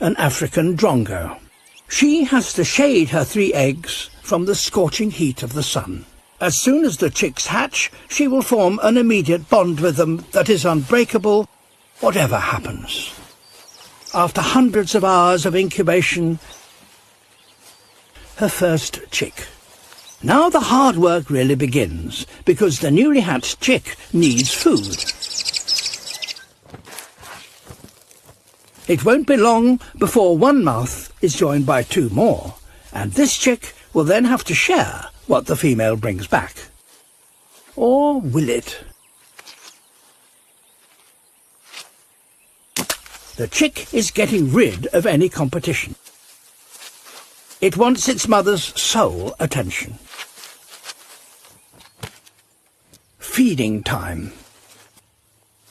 an African drongo. She has to shade her 3 eggs from the scorching heat of the sun. As soon as the chicks hatch, she will form an immediate bond with them that is unbreakable, whatever happens. After hundreds of hours of incubation, her first chick. Now the hard work really begins, because the newly hatched chick needs food. It won't be long before one mouth is joined by 2 more, and this chick will then have to share what the female brings back. Or will it? The chick is getting rid of any competition. It wants its mother's sole attention. Feeding time.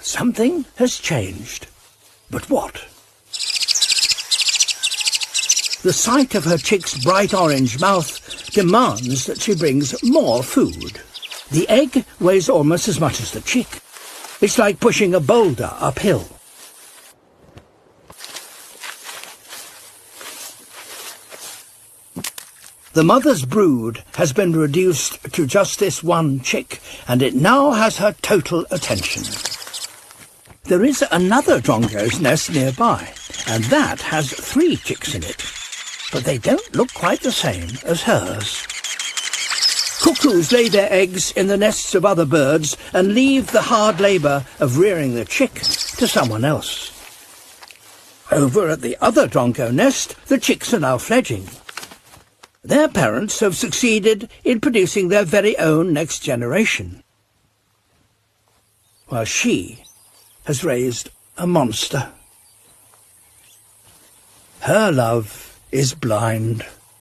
Something has changed. But what? The sight of her chick's bright orange mouth demands that she brings more food. The egg weighs almost as much as the chick. It's like pushing a boulder uphill. The mother's brood has been reduced to just this one chick, and it now has her total attention. There is another drongo's nest nearby, and that has 3 chicks in it. But they don't look quite the same as hers. Cuckoos lay their eggs in the nests of other birds and leave the hard labour of rearing the chick to someone else. Over at the other drongo nest, the chicks are now fledging. Their parents have succeeded in producing their very own next generation, while she has raised a monster. Her love is blind.